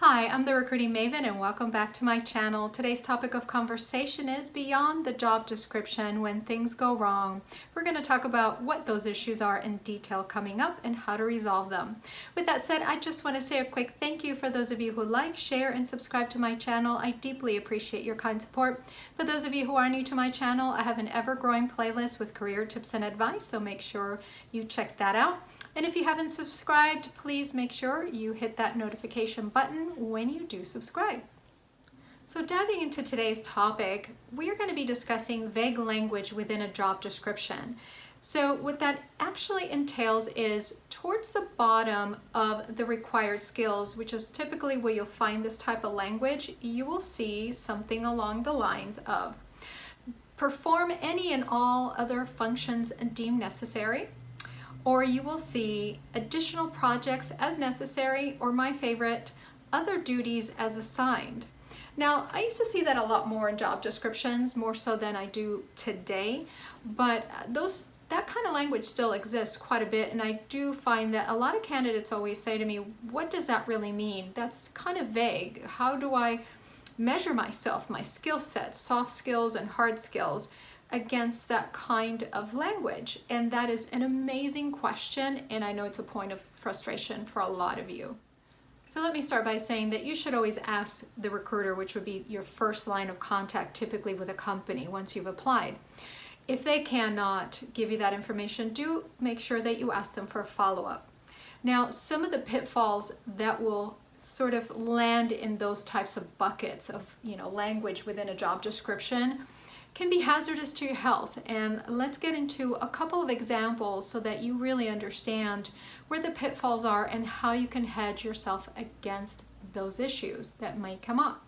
Hi, I'm the Recruiting Maven and welcome back to my channel. Today's topic of conversation is beyond the job description when things go wrong. We're going to talk about what those issues are in detail coming up and how to resolve them. With that said, I just want to say a quick thank you for those of you who like, share, and subscribe to my channel. I deeply appreciate your kind support. For those of you who are new to my channel, I have an ever-growing playlist with career tips and advice, so make sure you check that out. And if you haven't subscribed, please make sure you hit that notification button when you do subscribe. So diving into today's topic, we are going to be discussing vague language within a job description. So what that actually entails is towards the bottom of the required skills, which is typically where you'll find this type of language, you will see something along the lines of perform any and all other functions deemed necessary. Or you will see additional projects as necessary, or my favorite, other duties as assigned. Now, I used to see that a lot more in job descriptions, more so than I do today, but that kind of language still exists quite a bit, and I do find that a lot of candidates always say to me, what does that really mean? That's kind of vague. How do I measure myself, my skill sets, soft skills and hard skills, against that kind of language? And that is an amazing question, and I know it's a point of frustration for a lot of you. So let me start by saying that you should always ask the recruiter, which would be your first line of contact typically with a company once you've applied. If they cannot give you that information, do make sure that you ask them for a follow-up. Now, some of the pitfalls that will sort of land in those types of buckets of language within a job description can be hazardous to your health, and let's get into a couple of examples so that you really understand where the pitfalls are and how you can hedge yourself against those issues that might come up.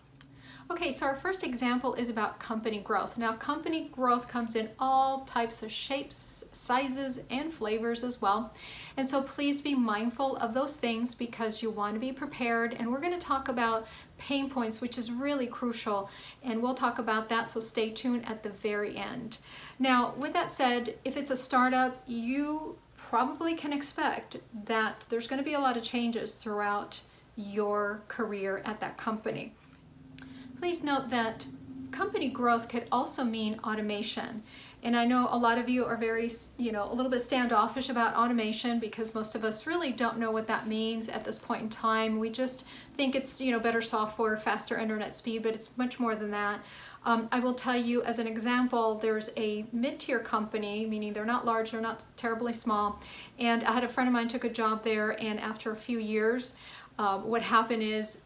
Okay, so our first example is about company growth. Now, company growth comes in all types of shapes, sizes, and flavors as well. And so please be mindful of those things because you want to be prepared. And we're going to talk about pain points, which is really crucial. And we'll talk about that, so stay tuned at the very end. Now, with that said, if it's a startup, you probably can expect that there's going to be a lot of changes throughout your career at that company. Please note that company growth could also mean automation. And I know a lot of you are very, a little bit standoffish about automation because most of us really don't know what that means at this point in time. We just think it's, better software, faster internet speed, but it's much more than that. I will tell you as an example, there's a mid-tier company, meaning they're not large, they're not terribly small. And I had a friend of mine took a job there, and after a few years, what happened is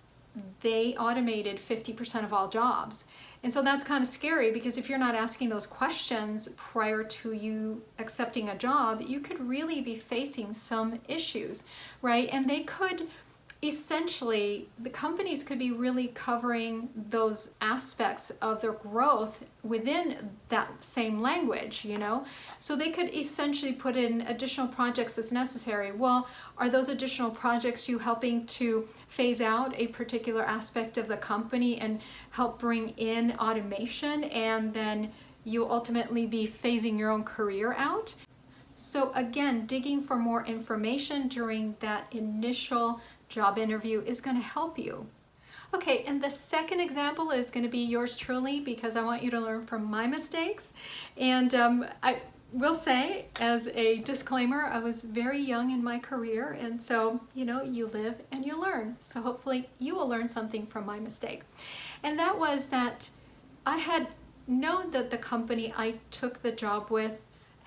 they automated 50% of all jobs. And so that's kind of scary because if you're not asking those questions prior to you accepting a job, you could really be facing some issues, right? And they could essentially, the companies could be really covering those aspects of their growth within that same language, So they could essentially put in additional projects as necessary. Well, are those additional projects you helping to phase out a particular aspect of the company and help bring in automation, and then you ultimately be phasing your own career out? So again, digging for more information during that initial job interview is going to help you. Okay, and the second example is going to be yours truly because I want you to learn from my mistakes. And I will say, as a disclaimer, I was very young in my career, and so, you live and you learn. So hopefully you will learn something from my mistake. And that was that I had known that the company I took the job with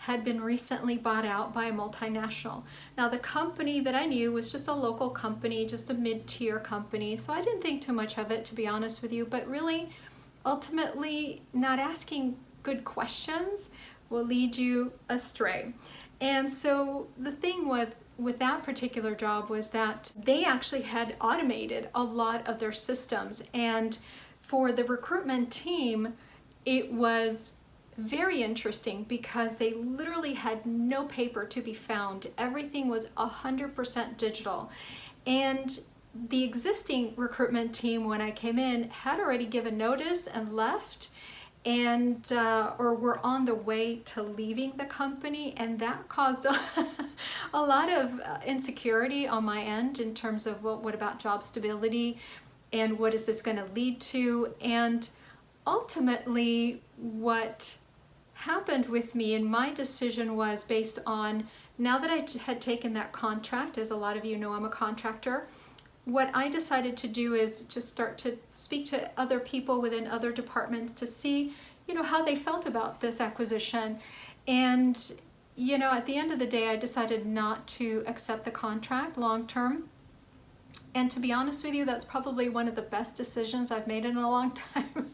had been recently bought out by a multinational. Now, the company that I knew was just a local company, just a mid-tier company, so I didn't think too much of it, to be honest with you, but really, ultimately, not asking good questions will lead you astray. And so the thing with that particular job was that they actually had automated a lot of their systems, and for the recruitment team, it was very interesting because they literally had no paper to be found. Everything was 100% digital. And the existing recruitment team, when I came in, had already given notice and left, and or were on the way to leaving the company, and that caused a lot of insecurity on my end in terms of what about job stability. and what is this going to lead to? And ultimately, what happened with me and my decision was based on, now that I had taken that contract, as a lot of you know I'm a contractor, what I decided to do is just start to speak to other people within other departments to see, how they felt about this acquisition. And, at the end of the day, I decided not to accept the contract long term. And to be honest with you, that's probably one of the best decisions I've made in a long time.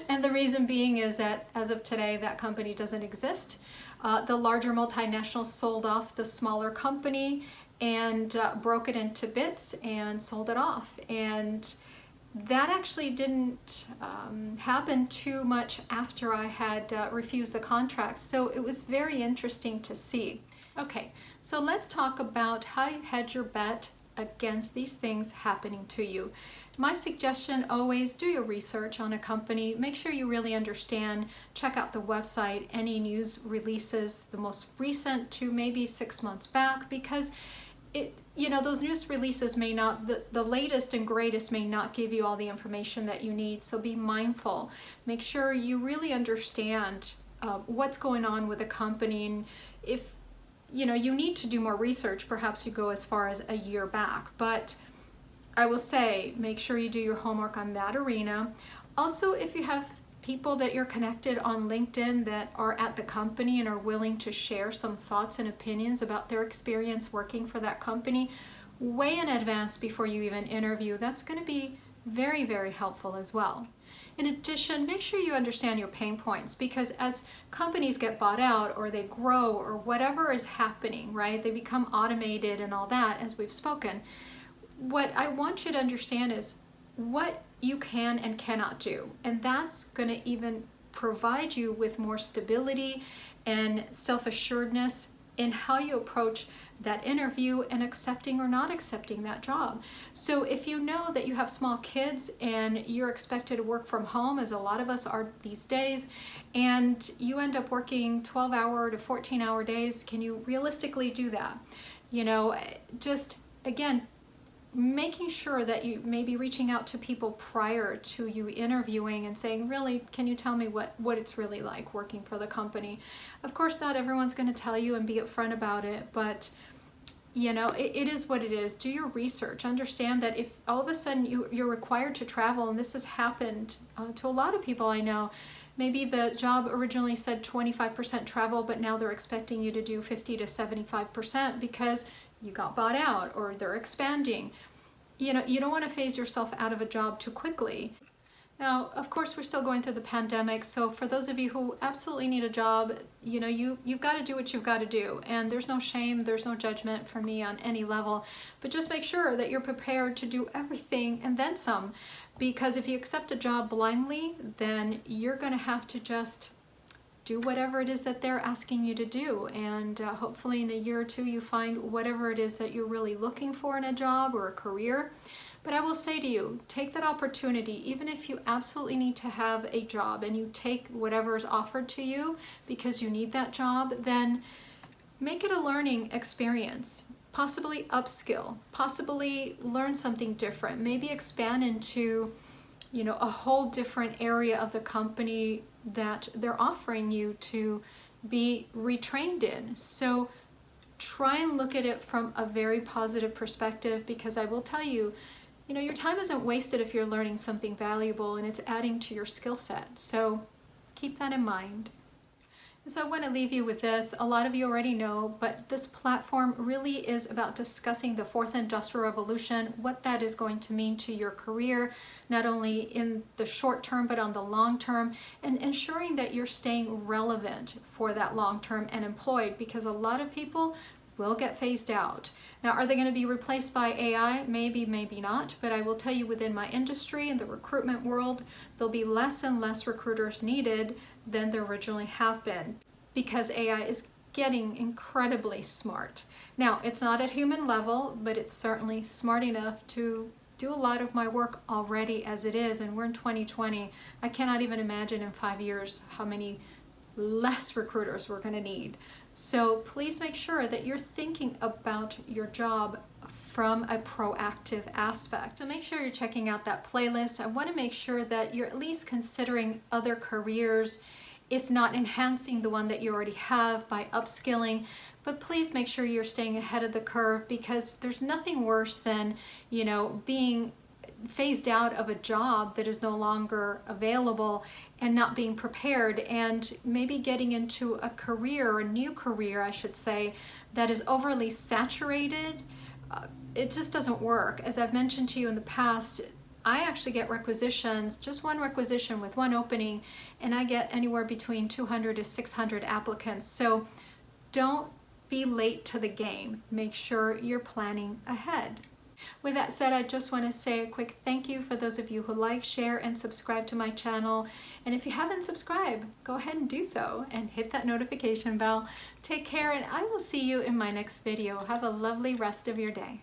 And the reason being is that as of today, that company doesn't exist. The larger multinational sold off the smaller company and broke it into bits and sold it off. And that actually didn't happen too much after I had refused the contract. So it was very interesting to see. Okay, so let's talk about how you hedge your bet against these things happening to you. My suggestion, always do your research on a company. Make sure you really understand. Check out the website, any news releases, the most recent to maybe 6 months back, because those news releases may not, the latest and greatest may not give you all the information that you need. So be mindful. Make sure you really understand what's going on with the company. And if you need to do more research, perhaps you go as far as a year back. But I will say, make sure you do your homework on that arena. Also, if you have people that you're connected on LinkedIn that are at the company and are willing to share some thoughts and opinions about their experience working for that company way in advance before you even interview, that's going to be very, very helpful as well. In addition, make sure you understand your pain points, because as companies get bought out or they grow or whatever is happening, right, they become automated and all that, as we've spoken. What I want you to understand is what you can and cannot do. And that's going to even provide you with more stability and self-assuredness in how you approach that interview and accepting or not accepting that job. So if you know that you have small kids and you're expected to work from home, as a lot of us are these days, and you end up working 12-hour to 14-hour days, can you realistically do that? Just again, making sure that you may be reaching out to people prior to you interviewing and saying, really, can you tell me what it's really like working for the company? Of course, not everyone's going to tell you and be upfront about it, but it is what it is. Do your research. Understand that if all of a sudden you're required to travel, and this has happened to a lot of people I know, maybe the job originally said 25% travel, but now they're expecting you to do 50 to 75% because you got bought out or they're expanding. You don't want to phase yourself out of a job too quickly. Now, of course, we're still going through the pandemic, so for those of you who absolutely need a job, you've got to do what you've got to do, and there's no shame, there's no judgment from me on any level, but just make sure that you're prepared to do everything and then some, because if you accept a job blindly, then you're going to have to just do whatever it is that they're asking you to do, and hopefully in a year or two you find whatever it is that you're really looking for in a job or a career. But I will say to you, take that opportunity, even if you absolutely need to have a job and you take whatever is offered to you because you need that job, then make it a learning experience. Possibly upskill, possibly learn something different, maybe expand into a whole different area of the company that they're offering you to be retrained in. So try and look at it from a very positive perspective, because I will tell you, your time isn't wasted if you're learning something valuable and it's adding to your skill set. So keep that in mind. So I want to leave you with this. A lot of you already know, but this platform really is about discussing the fourth industrial revolution, what that is going to mean to your career, not only in the short term, but on the long term, and ensuring that you're staying relevant for that long term and employed, because a lot of people will get phased out. Now, are they going to be replaced by AI? Maybe, maybe not, but I will tell you, within my industry, in the recruitment world, there'll be less and less recruiters needed than there originally have been, because AI is getting incredibly smart. Now, it's not at human level, but it's certainly smart enough to do a lot of my work already as it is, and we're in 2020. I cannot even imagine in 5 years how many less recruiters we're going to need. So please make sure that you're thinking about your job from a proactive aspect. So make sure you're checking out that playlist. I want to make sure that you're at least considering other careers, if not enhancing the one that you already have by upskilling. But please make sure you're staying ahead of the curve, because there's nothing worse than, you know, being phased out of a job that is no longer available and not being prepared, and maybe getting into a career, a new career I should say, that is overly saturated. It just doesn't work. As I've mentioned to you in the past, I actually get requisitions, just one requisition with one opening, and I get anywhere between 200 to 600 applicants. So don't be late to the game. Make sure you're planning ahead. With that said, I just want to say a quick thank you for those of you who like, share, and subscribe to my channel. And if you haven't subscribed, go ahead and do so and hit that notification bell. Take care, and I will see you in my next video. Have a lovely rest of your day.